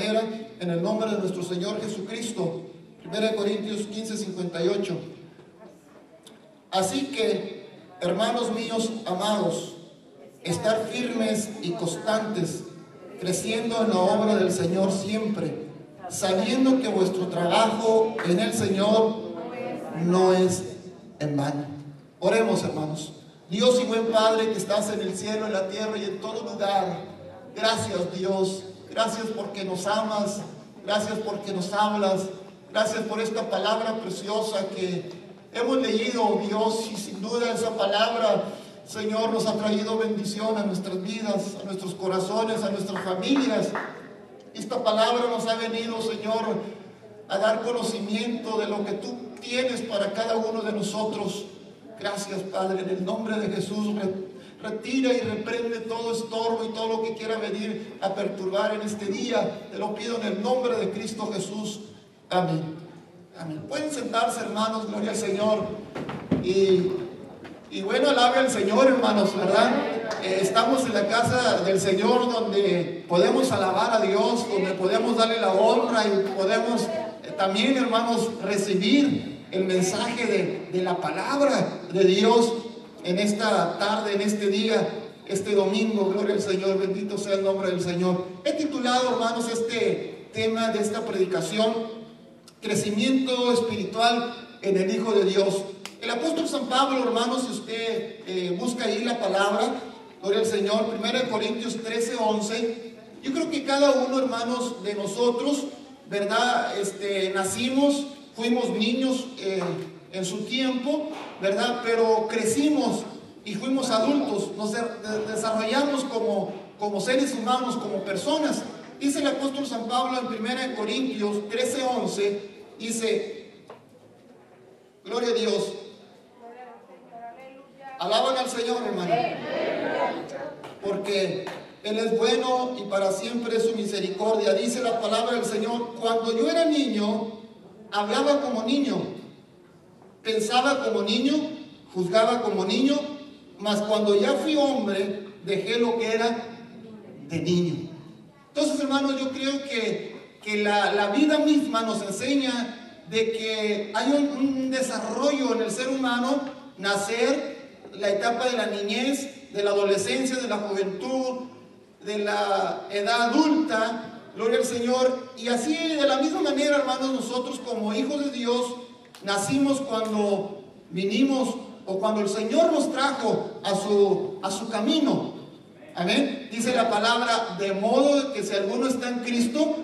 manera, en el nombre de nuestro Señor Jesucristo. 1 Corintios 15, 58. Así que, hermanos míos amados, estar firmes y constantes, creciendo en la obra del Señor siempre, sabiendo que vuestro trabajo en el Señor no es en vano. Oremos, hermanos. Dios y buen Padre que estás en el cielo, en la tierra y en todo lugar, gracias, Dios. Gracias porque nos amas, gracias porque nos hablas, gracias por esta palabra preciosa que hemos leído, Dios, y sin duda esa palabra, Señor, nos ha traído bendición a nuestras vidas, a nuestros corazones, a nuestras familias. Esta palabra nos ha venido, Señor, a dar conocimiento de lo que tú tienes para cada uno de nosotros. Gracias, Padre, en el nombre de Jesús. Retira y reprende todo estorbo y todo lo que quiera venir a perturbar en este día. Te lo pido en el nombre de Cristo Jesús. Amén. Amén. Pueden sentarse, hermanos, gloria al Señor. Y bueno, alabe al Señor, hermanos, ¿verdad? Estamos en la casa del Señor donde podemos alabar a Dios, donde podemos darle la honra y podemos también, hermanos, recibir el mensaje de la palabra de Dios en esta tarde, en este día, este domingo. Gloria al Señor, bendito sea el nombre del Señor. He titulado, hermanos, este tema de esta predicación: crecimiento espiritual en el Hijo de Dios. El apóstol San Pablo, hermanos, si usted busca ahí la palabra, gloria al Señor, 1 Corintios 13, 11, yo creo que cada uno, hermanos, de nosotros, ¿verdad? Nacimos, fuimos niños en su tiempo, ¿verdad? Pero crecimos y fuimos adultos, nos desarrollamos como seres humanos, como personas. Dice el apóstol San Pablo en 1 Corintios 13, 11, dice, gloria a Dios. Alaban al Señor, hermano, porque Él es bueno y para siempre es su misericordia. Dice la palabra del Señor: cuando yo era niño, hablaba como niño, pensaba como niño, juzgaba como niño, mas cuando ya fui hombre, dejé lo que era de niño. Entonces, hermanos, yo creo que la vida misma nos enseña de que hay un desarrollo en el ser humano: nacer, la etapa de la niñez, de la adolescencia, de la juventud, de la edad adulta, gloria al Señor. Y así, de la misma manera, hermanos, nosotros como hijos de Dios nacimos cuando vinimos o cuando el Señor nos trajo a su camino. Amén. Dice la palabra: de modo que si alguno está en Cristo,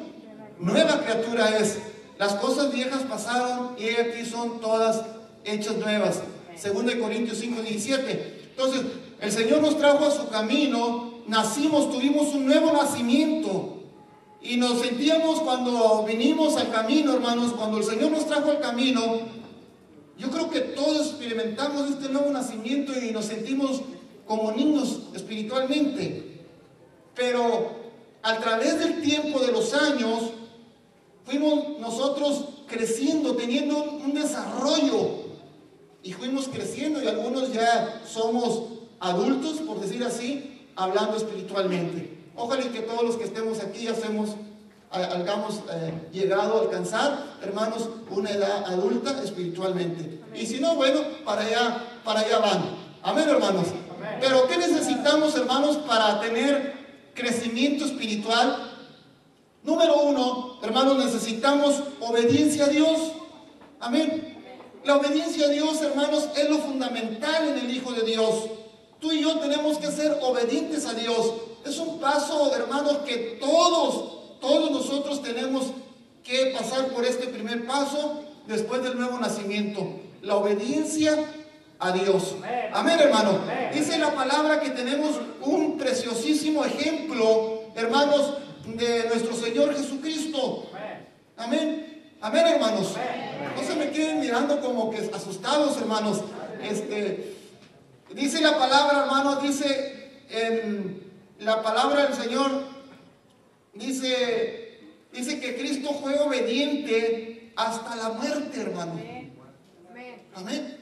nueva criatura es. Las cosas viejas pasaron y aquí son todas hechas nuevas. 2 Corintios 5, 17. Entonces, el Señor nos trajo a su camino, nacimos, tuvimos un nuevo nacimiento. Y nos sentíamos cuando vinimos al camino, hermanos, cuando el Señor nos trajo al camino, yo creo que todos experimentamos este nuevo nacimiento y nos sentimos como niños espiritualmente. Pero a través del tiempo, de los años, fuimos nosotros creciendo, teniendo un desarrollo. Y fuimos creciendo y algunos ya somos adultos, por decir así, hablando espiritualmente. Ojalá y que todos los que estemos aquí hayamos llegado a alcanzar, hermanos, una edad adulta espiritualmente. Y si no, bueno, para allá van. Amén, hermanos. Amén. Pero ¿qué necesitamos, hermanos, para tener crecimiento espiritual? Número uno, hermanos, necesitamos obediencia a Dios. Amén. La obediencia a Dios, hermanos, es lo fundamental en el Hijo de Dios. Tú y yo tenemos que ser obedientes a Dios. Es un paso, hermanos, que todos nosotros tenemos que pasar por este primer paso después del nuevo nacimiento. La obediencia a Dios. Amén, hermano. Dice la palabra que tenemos un preciosísimo ejemplo, hermanos, de nuestro Señor Jesucristo. Amén. Amén, hermanos. No se me queden mirando como que asustados, hermanos. Dice la palabra, hermanos, dice en la palabra del Señor, dice que Cristo fue obediente hasta la muerte, hermano. Amén.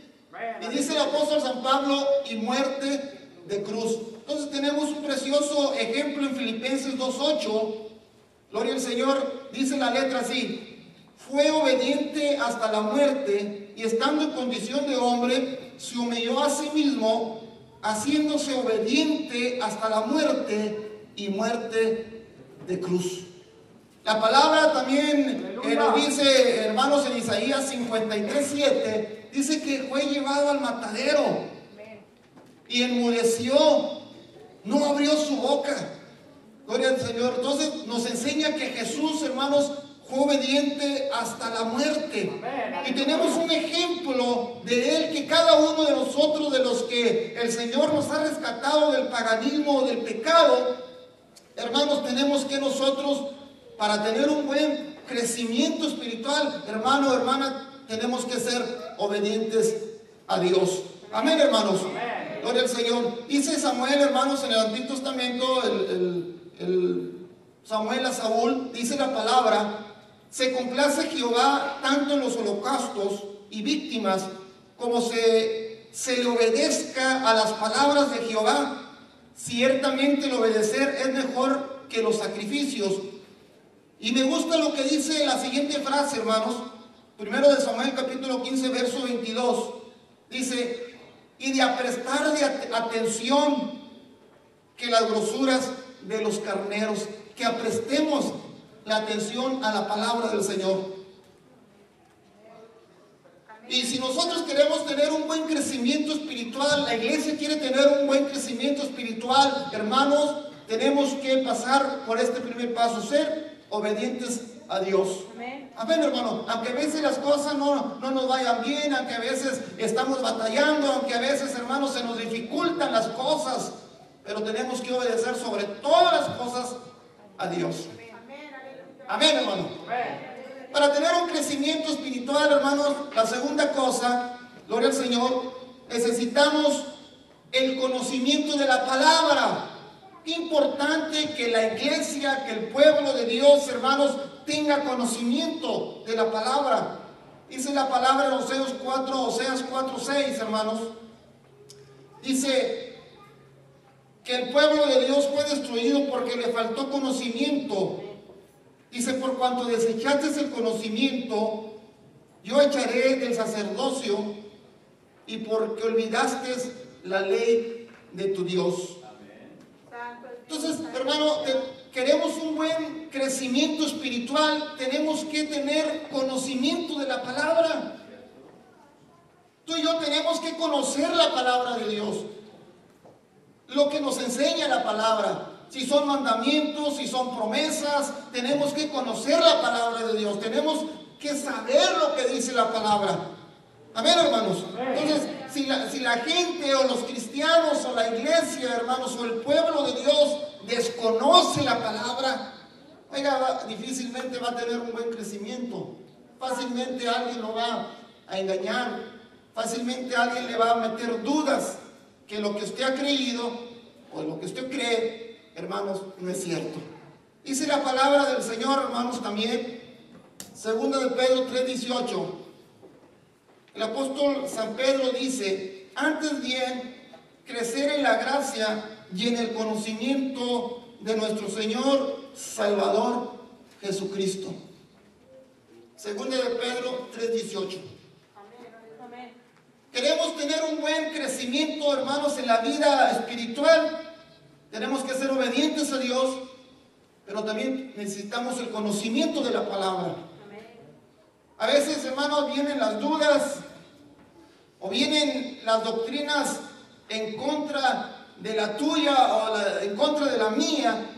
Y dice el apóstol San Pablo: y muerte de cruz. Entonces tenemos un precioso ejemplo en Filipenses 2:8, Gloria al Señor, dice la letra así: fue obediente hasta la muerte, y estando en condición de hombre, se humilló a sí mismo, haciéndose obediente hasta la muerte, y muerte de cruz. La palabra también nos dice, hermanos, en Isaías 53:7, dice que fue llevado al matadero y enmudeció, no abrió su boca. Gloria al Señor. Entonces nos enseña que Jesús, hermanos, fue obediente hasta la muerte. Y tenemos un ejemplo de Él, que cada uno de nosotros, de los que el Señor nos ha rescatado del paganismo, del pecado, hermanos, tenemos que nosotros, para tener un buen crecimiento espiritual, hermano, hermana, tenemos que ser obedientes a Dios. Amén, hermanos. Gloria al Señor. Dice Samuel, hermanos, en el Antiguo Testamento, el Samuel a Saúl, dice la palabra: se complace Jehová tanto en los holocaustos y víctimas, como se le obedezca a las palabras de Jehová. Ciertamente el obedecer es mejor que los sacrificios. Y me gusta lo que dice la siguiente frase, hermanos. Primero de Samuel capítulo 15, verso 22. Dice: y de aprestar de atención que las grosuras de los carneros. Que aprestemos la atención a la palabra del Señor. Y si nosotros queremos tener un buen crecimiento espiritual, la iglesia quiere tener un buen crecimiento espiritual, hermanos, tenemos que pasar por este primer paso: ser obedientes a Dios. Amén. Amén, hermano. Aunque a veces las cosas no nos vayan bien, aunque a veces estamos batallando, aunque a veces, hermanos, se nos dificultan las cosas, pero tenemos que obedecer sobre todas las cosas a Dios. Amén, hermano. Para tener un crecimiento espiritual, hermanos, la segunda cosa, gloria al Señor, necesitamos el conocimiento de la palabra. Qué importante que la iglesia, que el pueblo de Dios, hermanos, tenga conocimiento de la palabra. Dice la palabra en Oseas 4:6, hermanos. Dice que el pueblo de Dios fue destruido porque le faltó conocimiento. Dice: por cuanto desechaste el conocimiento, yo echaré del sacerdocio, y porque olvidaste la ley de tu Dios. Entonces, hermano, queremos un buen crecimiento espiritual, tenemos que tener conocimiento de la palabra. Tú y yo tenemos que conocer la palabra de Dios, lo que nos enseña la palabra. Si son mandamientos, si son promesas, tenemos que conocer la palabra de Dios, tenemos que saber lo que dice la palabra. Amén, hermanos. Entonces, si la gente o los cristianos o la iglesia, hermanos, o el pueblo de Dios desconoce la palabra, oiga, difícilmente va a tener un buen crecimiento. Fácilmente alguien lo va a engañar, fácilmente alguien le va a meter dudas que lo que usted ha creído o lo que usted cree, hermanos, no es cierto. Dice la palabra del Señor, hermanos, también, segunda de Pedro 3:18. El apóstol San Pedro dice: antes bien, crecer en la gracia y en el conocimiento de nuestro Señor Salvador Jesucristo. Segunda de Pedro 3:18. Queremos tener un buen crecimiento, hermanos, en la vida espiritual. Tenemos que ser obedientes a Dios, pero también necesitamos el conocimiento de la palabra. A veces, hermanos, vienen las dudas o vienen las doctrinas en contra de la tuya o en contra de la mía,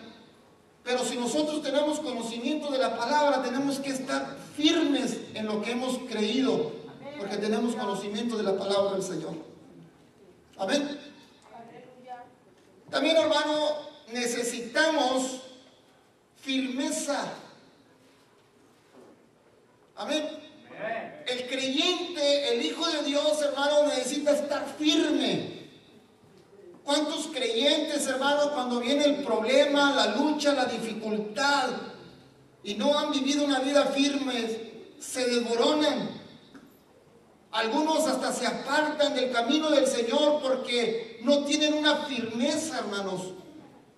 pero si nosotros tenemos conocimiento de la palabra, tenemos que estar firmes en lo que hemos creído, porque tenemos conocimiento de la palabra del Señor. Amén. También, hermano, necesitamos firmeza. Amén. El creyente, el Hijo de Dios, hermano, necesita estar firme. ¿Cuántos creyentes, hermano, cuando viene el problema, la lucha, la dificultad, y no han vivido una vida firme, se desmoronan? Algunos hasta se apartan del camino del Señor porque no tienen una firmeza, hermanos.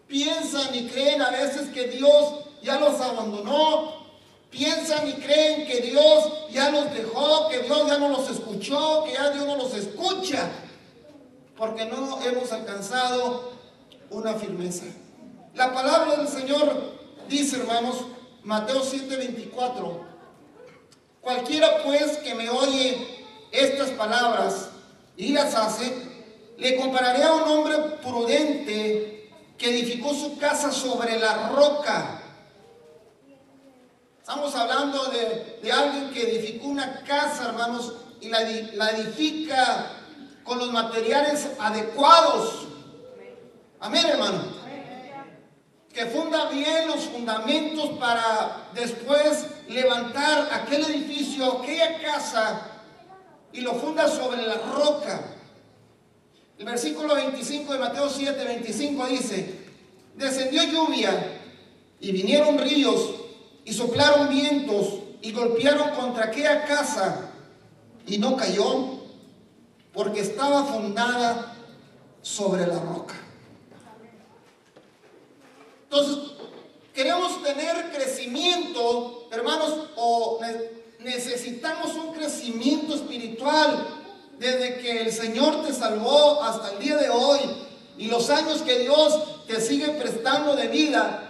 Piensan y creen a veces que Dios ya los abandonó. Piensan y creen que Dios ya los dejó, que Dios ya no los escuchó, que ya Dios no los escucha, porque no hemos alcanzado una firmeza. La palabra del Señor dice, hermanos, Mateo 7:24, cualquiera pues que me oye estas palabras y las hace, le compararé a un hombre prudente que edificó su casa sobre la roca. Estamos hablando de alguien que edificó una casa, hermanos, y la edifica con los materiales adecuados. Amén, hermano. Que funda bien los fundamentos para después levantar aquel edificio, aquella casa, y lo funda sobre la roca. El versículo 25 de Mateo 7:25 dice, descendió lluvia y vinieron ríos y soplaron vientos y golpearon contra aquella casa y no cayó porque estaba fundada sobre la roca. Entonces, queremos tener crecimiento, hermanos, o necesitamos un crecimiento espiritual desde que el Señor te salvó hasta el día de hoy y los años que Dios te sigue prestando de vida.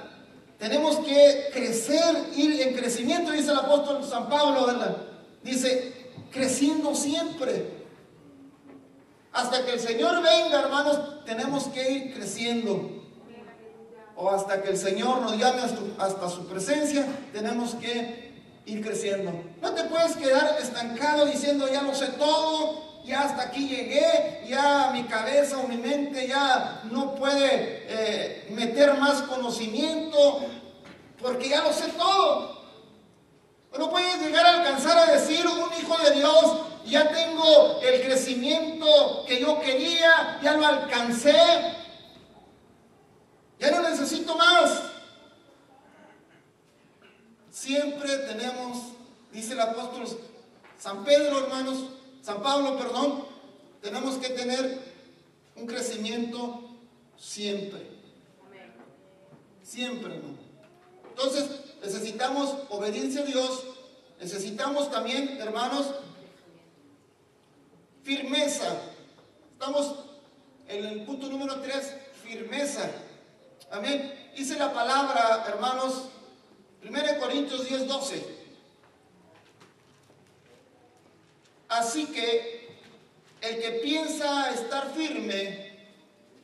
Tenemos que crecer, ir en crecimiento, dice el apóstol San Pablo, ¿verdad? Dice, creciendo siempre. Hasta que el Señor venga, hermanos, tenemos que ir creciendo. O hasta que el Señor nos llame hasta su presencia, tenemos que ir creciendo. No te puedes quedar estancado diciendo, ya lo sé todo, ya hasta aquí llegué, ya mi cabeza o mi mente ya no puede meter más conocimiento, porque ya lo sé todo. No puedes llegar a alcanzar a decir, un hijo de Dios, ya tengo el crecimiento que yo quería, ya lo alcancé, ya no necesito más. Siempre tenemos, dice el apóstol San Pedro, hermanos, San Pablo, perdón, tenemos que tener un crecimiento siempre. Siempre, hermano. Entonces, necesitamos obediencia a Dios, necesitamos también, hermanos, firmeza. Estamos en el punto número 3, firmeza. Amén. Dice la palabra, hermanos, 1 Corintios 10:12. Así que el que piensa estar firme,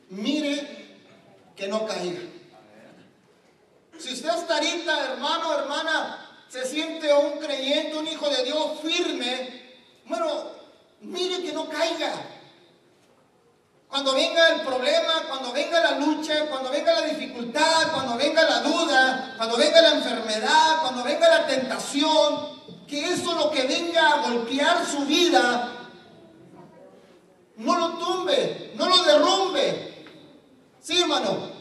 mire que no caiga. Si usted hasta ahorita, hermano, hermana, se siente un creyente, un hijo de Dios firme, bueno, mire que no caiga. Cuando venga el problema, cuando venga la lucha, cuando venga la dificultad, cuando venga la duda, cuando venga la enfermedad, cuando venga la tentación, que eso lo que venga a golpear su vida, no lo tumbe, no lo derrumbe. Sí, hermano.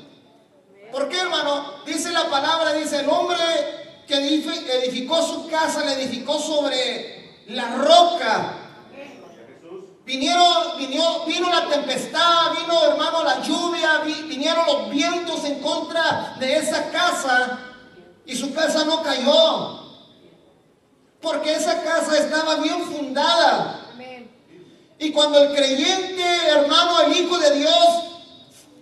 ¿Por qué, hermano? Dice la palabra, dice, el hombre que edificó su casa, la edificó sobre la roca. Vino la tempestad, vino, hermano, la lluvia, vinieron los vientos en contra de esa casa y su casa no cayó. Porque esa casa estaba bien fundada. Y cuando el creyente, hermano, el hijo de Dios,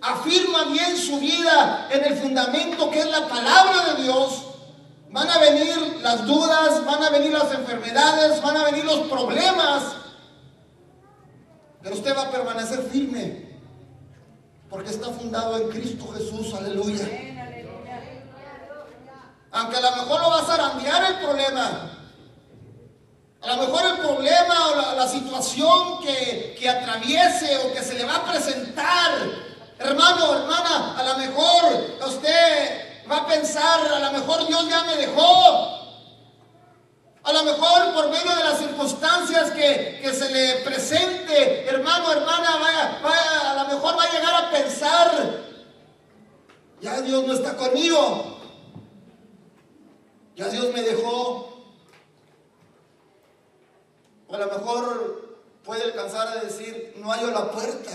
afirma bien su vida en el fundamento que es la palabra de Dios, van a venir las dudas, van a venir las enfermedades, van a venir los problemas, pero usted va a permanecer firme porque está fundado en Cristo Jesús. Aleluya. Aunque a lo mejor lo va a zarandear el problema, a lo mejor el problema o la situación que atraviese o que se le va a presentar, hermano, hermana, a lo mejor usted va a pensar, a lo mejor Dios ya me dejó. A lo mejor por medio de las circunstancias que se le presente, hermano, hermana, a lo mejor va a llegar a pensar, ya Dios no está conmigo, ya Dios me dejó. O a lo mejor puede alcanzar a decir, no hallo la puerta,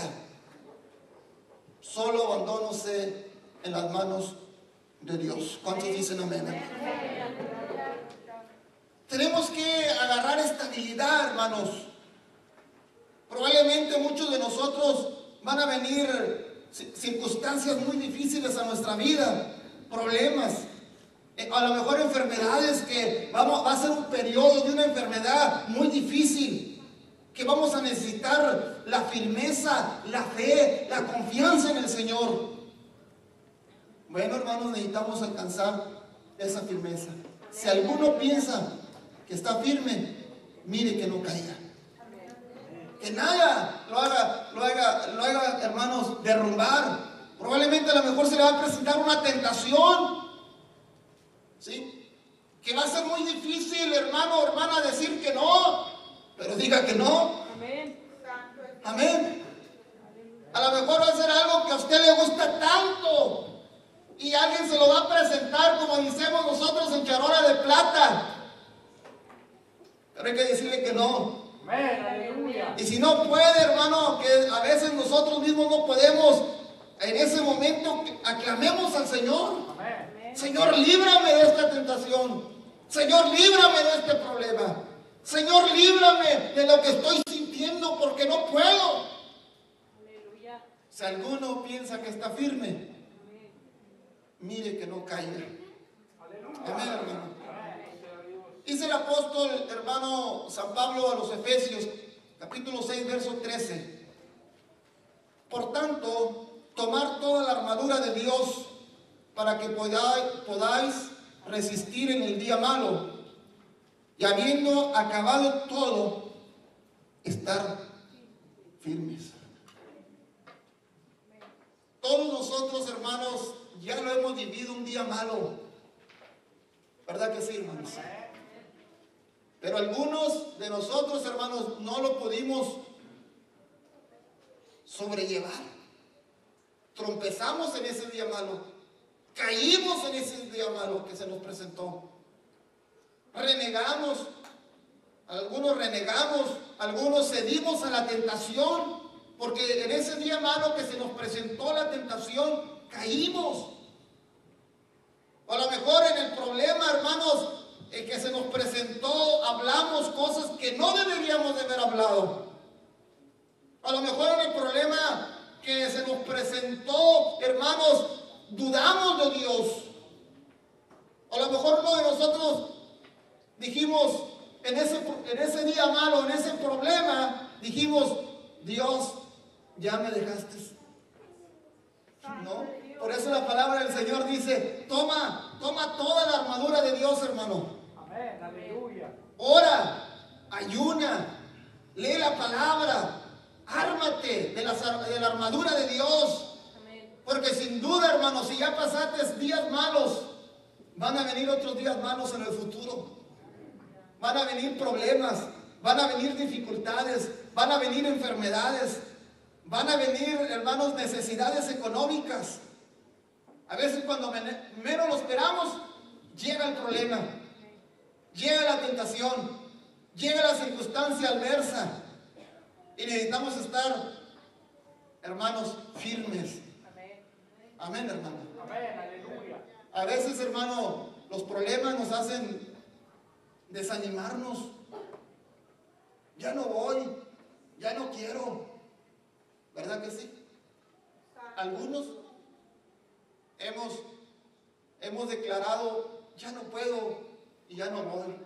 solo abandónose en las manos de Dios. ¿Cuántos dicen amén? Tenemos que agarrar estabilidad, hermanos. Probablemente muchos de nosotros van a venir circunstancias muy difíciles a nuestra vida, problemas, a lo mejor enfermedades que va a ser un periodo de una enfermedad muy difícil, que vamos a necesitar la firmeza, la fe, la confianza en el Señor. Bueno, hermanos, necesitamos alcanzar esa firmeza. Si alguno piensa que está firme, mire que no caiga. Que nada lo haga, hermanos, derrumbar. Probablemente a lo mejor se le va a presentar una tentación, ¿sí? Que va a ser muy difícil, hermano o hermana, decir que no, pero diga que no. Amén. Amén. A lo mejor va a ser algo que a usted le gusta tanto y alguien se lo va a presentar, como decimos nosotros, en charola de plata. Pero hay que decirle que no. Amén. Aleluya. Y si no puede, hermano, que a veces nosotros mismos no podemos, en ese momento aclamemos al Señor. Amén. Señor, líbrame de esta tentación. Señor, líbrame de este problema. Señor, líbrame de lo que estoy sintiendo porque no puedo. Aleluya. Si alguno piensa que está firme, mire que no caiga. Amén, hermano. Dice el apóstol, hermano San Pablo, a los Efesios, capítulo 6, verso 13. Por tanto, tomar toda la armadura de Dios para que podáis resistir en el día malo, y habiendo acabado todo, estar firmes. Todos nosotros, hermanos, ya lo hemos vivido un día malo. ¿Verdad que sí, hermanos? Pero algunos de nosotros, hermanos, no lo pudimos sobrellevar. Trompezamos en ese día malo. Caímos en ese día malo que se nos presentó. Renegamos. Algunos cedimos a la tentación. Porque en ese día malo que se nos presentó la tentación, caímos. O a lo mejor en el problema, hermanos, que se nos presentó, hablamos cosas que no deberíamos de haber hablado. A lo mejor en el problema que se nos presentó, hermanos, dudamos de Dios. A lo mejor uno de nosotros dijimos, en ese día malo, en ese problema, dijimos, Dios, ya me dejaste. ¿No? Por eso la palabra del Señor dice, toma toda la armadura de Dios, hermano. Amén. Aleluya. Ora, ayuna, lee la palabra, ármate de la armadura de Dios. Porque sin duda, hermano, si ya pasaste días malos, van a venir otros días malos en el futuro. Van a venir problemas, van a venir dificultades, van a venir enfermedades, van a venir, hermanos, necesidades económicas. A veces cuando menos lo esperamos, llega el problema, llega la tentación, llega la circunstancia adversa. Y necesitamos estar, hermanos, firmes. Amén, hermano. Amén. Aleluya. A veces, hermano, los problemas nos hacen desanimarnos. Ya no voy, ya no quiero. ¿Verdad que sí? Algunos hemos declarado, ya no puedo y ya no voy.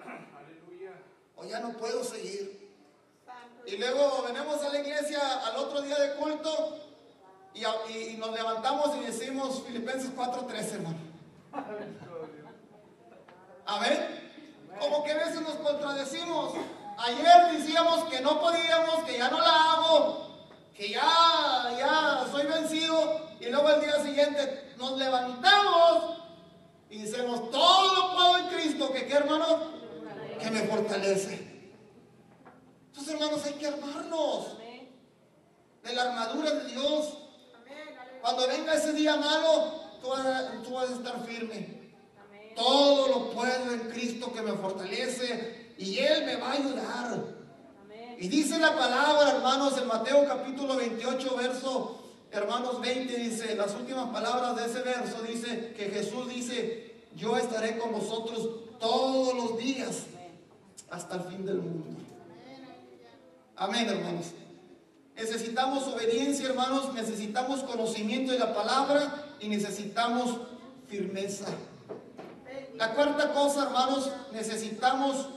O ya no puedo seguir. Y luego venimos a la iglesia al otro día de culto y nos levantamos y decimos Filipenses 4:13, hermano. Amén. Como que a veces nos contradecimos. Ayer decíamos que no podíamos, que ya no la hago, que ya soy vencido, y luego al día siguiente nos levantamos y decimos, todo lo puedo en Cristo, que ¿qué, hermano? Que me fortalece. Entonces, hermanos, hay que armarnos de la armadura de Dios. Cuando venga ese día malo, tú vas a estar firme. Todo lo puedo en Cristo que me fortalece, y Él me va a ayudar. Y dice la palabra, hermanos, en Mateo capítulo 28, verso hermanos 20 dice, las últimas palabras de ese verso dice que Jesús dice, yo estaré con vosotros todos los días hasta el fin del mundo. Amén, hermanos. Necesitamos obediencia, hermanos, necesitamos conocimiento de la palabra y necesitamos firmeza. La cuarta cosa, hermanos, necesitamos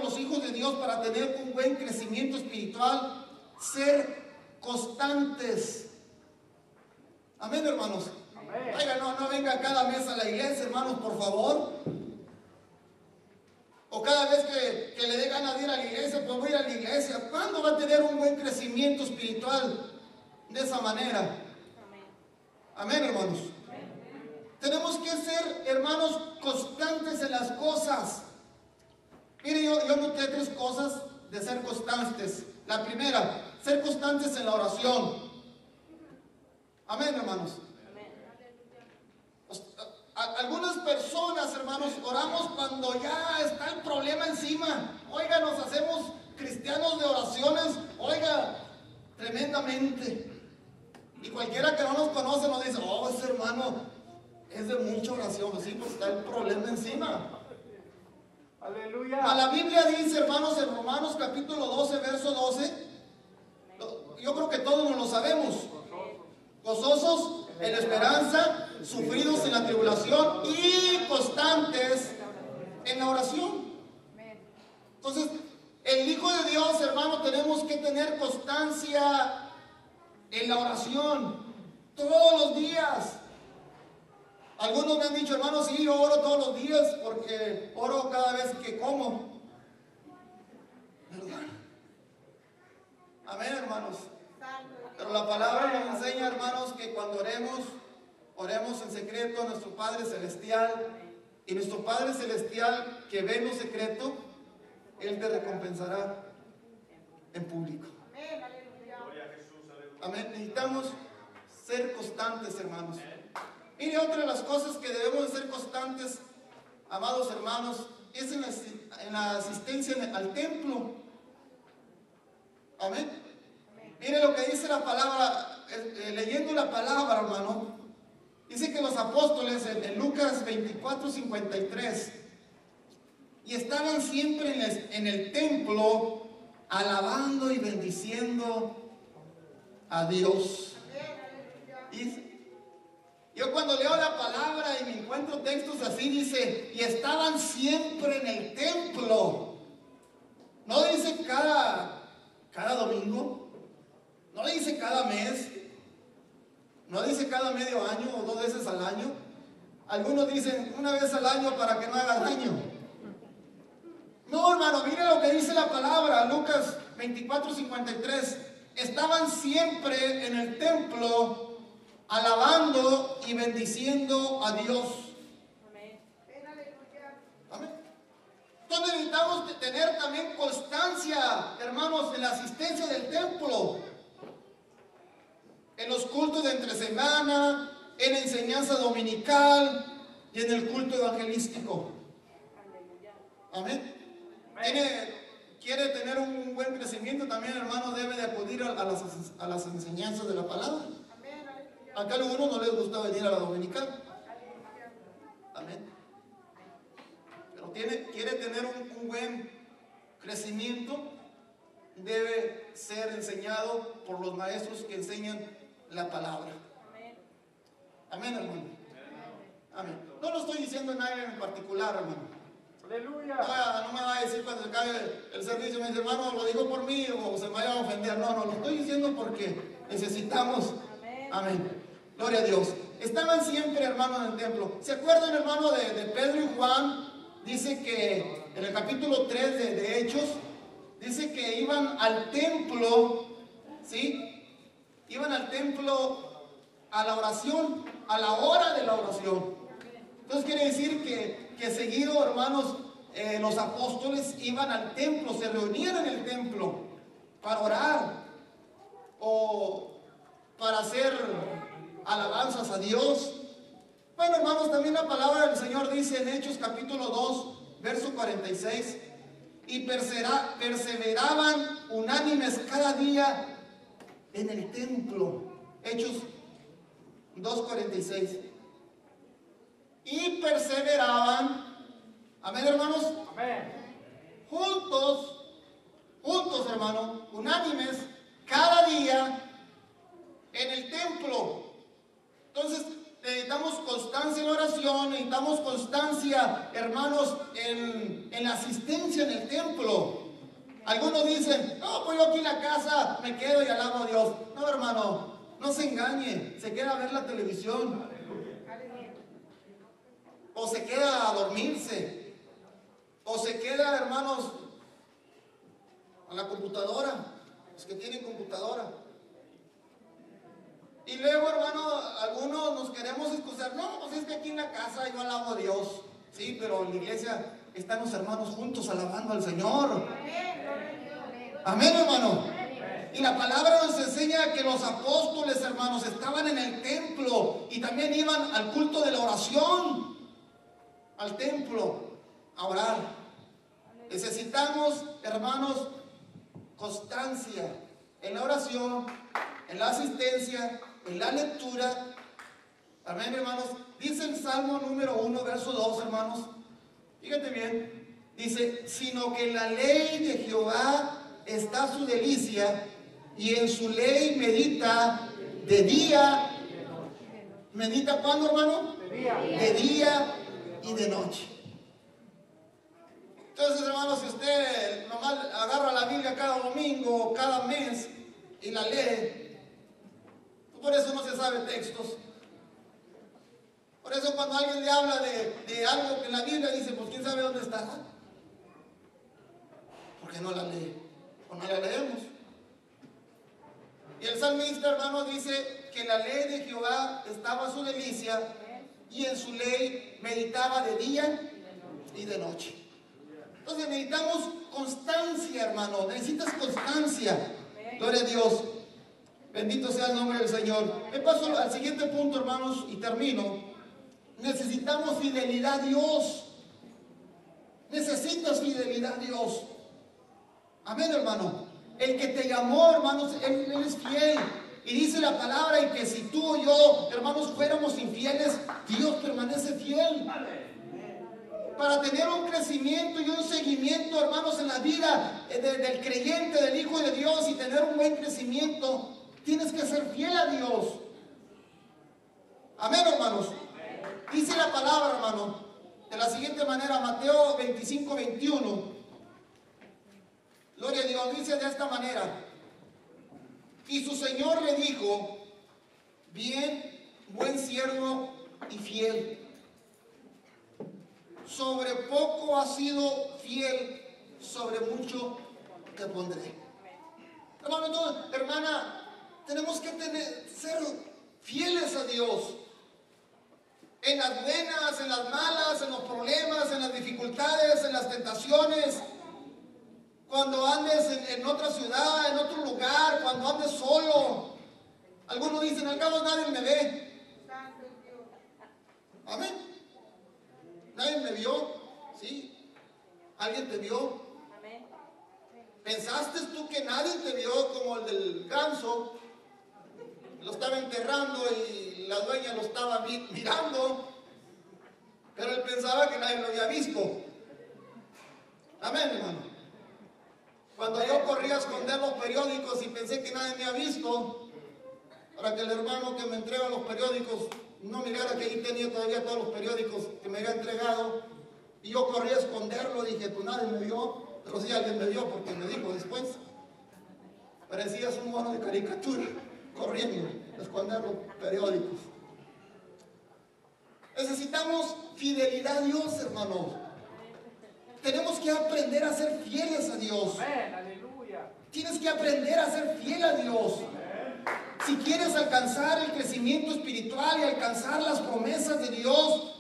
los hijos de Dios para tener un buen crecimiento espiritual, ser constantes. Amén, hermanos. Amén. Oiga, no venga cada mes a la iglesia, hermanos, por favor. O cada vez que le dé ganas de ir a la iglesia, pues voy a ir a la iglesia. ¿Cuándo va a tener un buen crecimiento espiritual de esa manera? Amén, hermanos. Tenemos que ser, hermanos, constantes en las cosas. Mire, yo noté 3 cosas de ser constantes. La primera, ser constantes en la oración. Amén, hermanos. Algunas personas, hermanos, oramos cuando ya está el problema encima. Oiga, nos hacemos cristianos de oraciones, oiga, tremendamente. Y cualquiera que no nos conoce nos dice, oh, ese hermano es de mucha oración. Pues sí, pues está el problema encima. Aleluya. A la Biblia dice, hermanos, en Romanos capítulo 12, verso 12, yo creo que todos nos lo sabemos. Gozosos en la esperanza, sufridos en la tribulación y constantes en la oración. Entonces, el Hijo de Dios, hermano, tenemos que tener constancia en la oración todos los días. Algunos me han dicho, hermano, sí, yo oro todos los días porque oro cada vez que como. ¿Verdad? Amén, hermanos. Pero la palabra nos enseña, hermanos, que cuando oremos en secreto a nuestro Padre Celestial, y nuestro Padre Celestial que ve en lo secreto, Él te recompensará en público. Amén. Necesitamos ser constantes, hermanos. Mire, otra de las cosas que debemos de ser constantes, amados hermanos, es en la asistencia al templo. Amén. Mire lo que dice la palabra, leyendo la palabra, hermano. Dice que los apóstoles en Lucas 24:53, y estaban siempre en el templo alabando y bendiciendo a Dios. Y yo cuando leo la palabra y me encuentro textos así, dice, y estaban siempre en el templo. No dice cada domingo, no dice cada mes, no dice cada medio año o 2 veces al año. Algunos dicen una vez al año para que no haga daño. No, hermano, mire lo que dice la palabra, Lucas 24:53. Estaban siempre en el templo alabando y bendiciendo a Dios. Amén. Entonces necesitamos tener también constancia, hermanos, en la asistencia del templo, en los cultos de entre semana, en la enseñanza dominical y en el culto evangelístico. Amén. Quiere tener un buen crecimiento también, hermano, debe de acudir a las enseñanzas de la palabra. Acá a algunos no les gusta venir a la dominical. Amén. Pero quiere tener un buen crecimiento, debe ser enseñado por los maestros que enseñan la palabra. Amén, hermano. Amén. No lo estoy diciendo a nadie en particular, hermano. Aleluya. No me va a decir cuando se acabe el servicio, me dice, hermano, lo digo por mí o se me vaya a ofender. No, lo estoy diciendo porque necesitamos. Amén. Gloria a Dios. Estaban siempre, hermanos, en el templo. ¿Se acuerdan, hermano, de Pedro y Juan? Dice que en el capítulo 3 de Hechos, dice que iban al templo, ¿sí? Iban al templo a la oración, a la hora de la oración. Entonces quiere decir que seguido, hermanos, los apóstoles iban al templo, se reunían en el templo para orar o para hacer alabanzas a Dios. Bueno, hermanos, también la palabra del Señor dice en Hechos capítulo 2, verso 46, y perseveraban unánimes cada día en el templo. Hechos 2:46. Y perseveraban, amén, hermanos, Amén. juntos, hermano, unánimes, cada día en el templo. Entonces, necesitamos constancia en oración, necesitamos constancia, hermanos, en la asistencia en el templo. Algunos dicen, no, pues yo aquí en la casa me quedo y alabo a Dios. No, hermano, no se engañe, se queda a ver la televisión. O se queda a dormirse. O se queda, hermanos, a la computadora. Los que tienen computadora. Y luego, hermano, algunos nos queremos excusar. No, pues es que aquí en la casa yo alabo a Dios. Sí, pero en la iglesia están los hermanos juntos alabando al Señor. Amén, hermano. Y la palabra nos enseña que los apóstoles, hermanos, estaban en el templo y también iban al culto de la oración, al templo, a orar. Necesitamos, hermanos, constancia en la oración, en la asistencia, en la lectura. Amén, hermanos. Dice el Salmo número 1, verso 2, hermanos. Fíjate bien. Dice, sino que en la ley de Jehová está su delicia, y en su ley medita de día. ¿Medita cuándo, hermano? De día y de noche. Entonces, hermanos, si usted nomás agarra la Biblia cada domingo, cada mes, y la lee, por eso no se sabe textos. Por eso cuando alguien le habla de algo que en la Biblia dice, pues quién sabe dónde está. Porque no la lee, o no la leemos. Y el salmista, hermano, dice que en la ley de Jehová estaba su delicia, y en su ley meditaba de día y de noche. Entonces necesitamos constancia, hermano. Necesitas constancia. Gloria a Dios. Bendito sea el nombre del Señor. Me paso al siguiente punto, hermanos, y termino. Necesitamos fidelidad a Dios. Necesitas fidelidad a Dios. Amén, hermano. El que te llamó, hermanos, él es fiel. Y dice la palabra, y que si tú o yo, hermanos, fuéramos infieles, Dios permanece fiel. Para tener un crecimiento y un seguimiento, hermanos, en la vida del creyente, del Hijo de Dios, y tener un buen crecimiento, tienes que ser fiel a Dios. Amén, hermanos. Dice la palabra, hermano, de la siguiente manera, Mateo 25:21. Gloria a Dios, dice de esta manera. Y su Señor le dijo, bien, buen siervo y fiel. Sobre poco has sido fiel, sobre mucho te pondré. Hermano, entonces, hermana, tenemos que ser fieles a Dios. En las buenas, en las malas, en los problemas, en las dificultades, en las tentaciones. Cuando andes en otra ciudad, en otro lugar, cuando andes solo. Algunos dicen, al cabo nadie me ve. Amén. Nadie me vio. ¿Sí? ¿Alguien te vio? ¿Pensaste tú que nadie te vio como el del ganso? Lo estaba enterrando y la dueña lo estaba mirando. Pero él pensaba que nadie lo había visto. Amén, hermano. Cuando yo corría a esconder los periódicos y pensé que nadie me había visto, para que el hermano que me entrega los periódicos no mirara que ahí tenía todavía todos los periódicos que me había entregado, y yo corría a esconderlo, dije, pues nadie me vio, pero sí alguien me vio porque me dijo después. Parecías un mono de caricatura, corriendo a esconder los periódicos. Necesitamos fidelidad a Dios, hermanos. Tenemos que aprender a ser fieles a Dios. Tienes que aprender a ser fiel a Dios. Si quieres alcanzar el crecimiento espiritual y alcanzar las promesas de Dios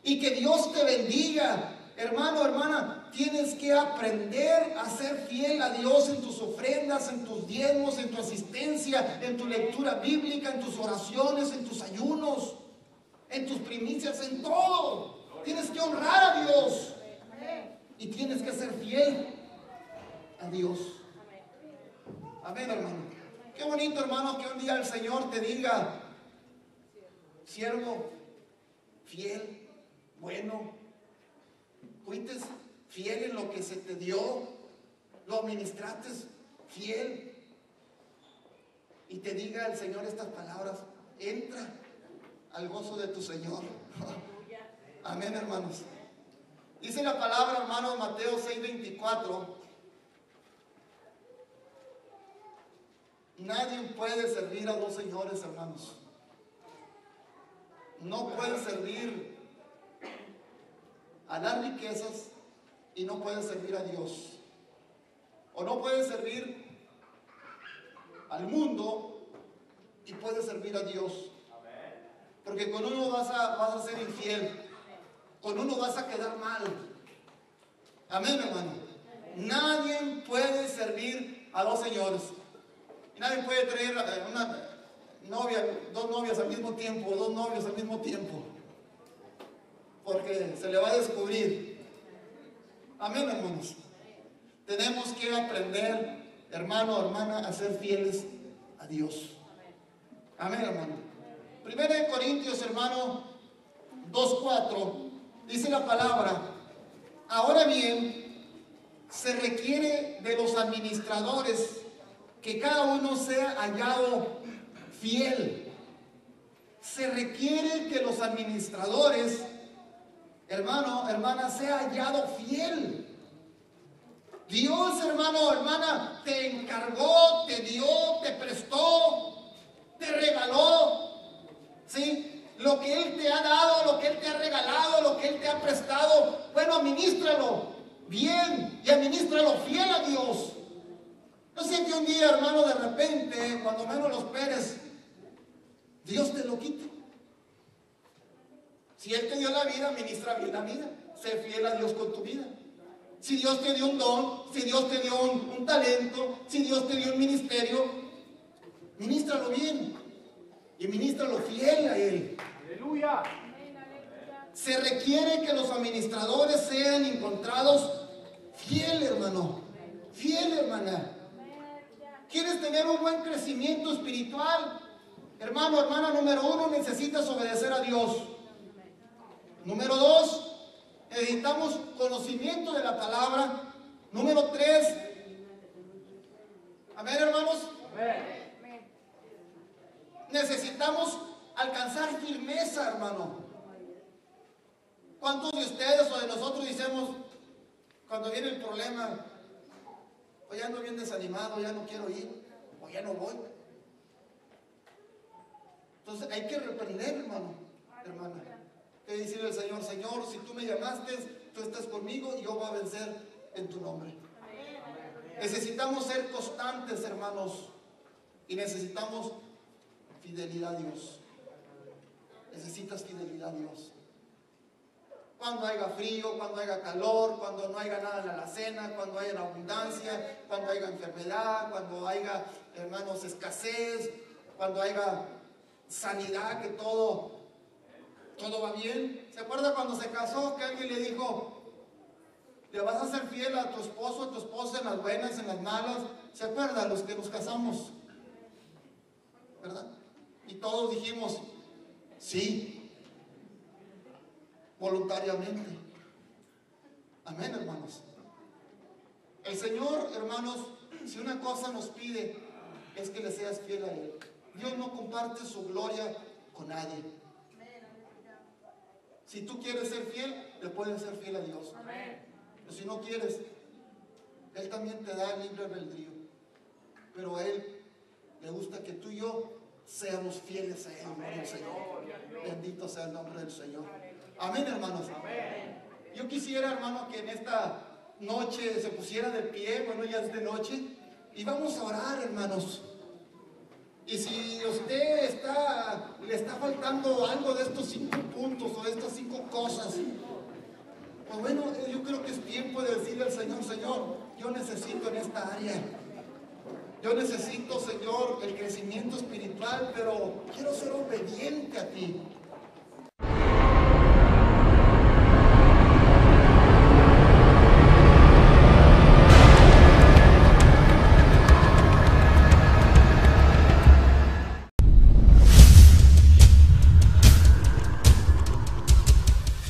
y que Dios te bendiga, hermano, hermana, tienes que aprender a ser fiel a Dios en tus ofrendas, en tus diezmos, en tu asistencia, en tu lectura bíblica, en tus oraciones, en tus ayunos, en tus primicias, en todo. Tienes que honrar a Dios y tienes que ser fiel a Dios. Amén, hermano. Qué bueno. bonito, hermano, que un día el Señor te diga: siervo fiel, bueno, fuiste fiel en lo que se te dio, lo administraste fiel. Y te diga el Señor estas palabras: entra al gozo de tu Señor. Amén, hermanos. Dice la palabra, hermanos, Mateo 6:24. Nadie puede servir a dos señores, hermanos. No puede servir a las riquezas y no puede servir a Dios. O no puede servir al mundo y puede servir a Dios. Porque con uno vas a ser infiel, con uno vas a quedar mal. Amén, hermano. Nadie puede servir a dos señores. Nadie puede tener una novia, dos novias al mismo tiempo, dos novios al mismo tiempo, porque se le va a descubrir. Amén, hermanos. Tenemos que aprender, hermano, hermana, a ser fieles a Dios. Amén, hermano. 1 Corintios, hermano, 2:4, dice la palabra: ahora bien, se requiere de los administradores que cada uno sea hallado fiel. Se requiere que los administradores, hermano, hermana, sea hallado fiel. Dios, hermano, hermana, te encargó, te dio, te prestó, te regaló, ¿sí? Lo que Él te ha dado, lo que Él te ha regalado, lo que Él te ha prestado, bueno, administralo bien y administralo fiel a Dios. No sé que un día, hermano, de repente, cuando menos lo esperes, Dios te lo quite. Si Él te dio la vida, administra bien la vida. Sé fiel a Dios con tu vida. Si Dios te dio un don, si Dios te dio un talento, si Dios te dio un ministerio, ministralo bien y ministralo fiel a Él. Aleluya. Se requiere que los administradores sean encontrados fiel, hermano, fiel, hermana. ¿Quieres tener un buen crecimiento espiritual? Hermano, hermana, número 1, necesitas obedecer a Dios. Número 2, necesitamos conocimiento de la palabra. Número 3, amén, hermanos. Amén. Necesitamos alcanzar firmeza, hermano. ¿Cuántos de ustedes o de nosotros decimos, cuando viene el problema: o ya ando bien desanimado, ya no quiero ir, o ya no voy? Entonces hay que reprender, hermano, hermana. Hay que decirle al Señor: Señor, si tú me llamaste, tú estás conmigo y yo voy a vencer en tu nombre. Necesitamos ser constantes, hermanos, y necesitamos fidelidad a Dios. Necesitas fidelidad a Dios. Cuando haya frío, cuando haya calor, cuando no haya nada en la alacena, cuando haya abundancia, cuando haya enfermedad, cuando haya, hermanos, escasez, cuando haya sanidad, que todo va bien. ¿Se acuerda cuando se casó que alguien le dijo: le vas a ser fiel a tu esposo, a tu esposa, en las buenas, en las malas? ¿Se acuerda los que nos casamos? ¿Verdad? Y todos dijimos sí, voluntariamente. Amén, hermanos. El Señor, hermanos, si una cosa nos pide, es que le seas fiel a Él. Dios no comparte su gloria con nadie. Si tú quieres ser fiel, le puedes ser fiel a Dios. Pero si no quieres, Él también te da libre albedrío. Pero a Él le gusta que tú y yo seamos fieles a Él, gloria al Señor. Bendito sea el nombre del Señor. Amén, hermanos. Yo quisiera, hermano, que en esta noche se pusiera de pie. Bueno, ya es de noche, y vamos a orar, hermanos. Y si usted le está faltando algo de estos 5 puntos o de estas 5 cosas, pues bueno, yo creo que es tiempo de decirle al Señor: Señor, yo necesito en esta área. Yo necesito, Señor, el crecimiento espiritual, pero quiero ser obediente a ti.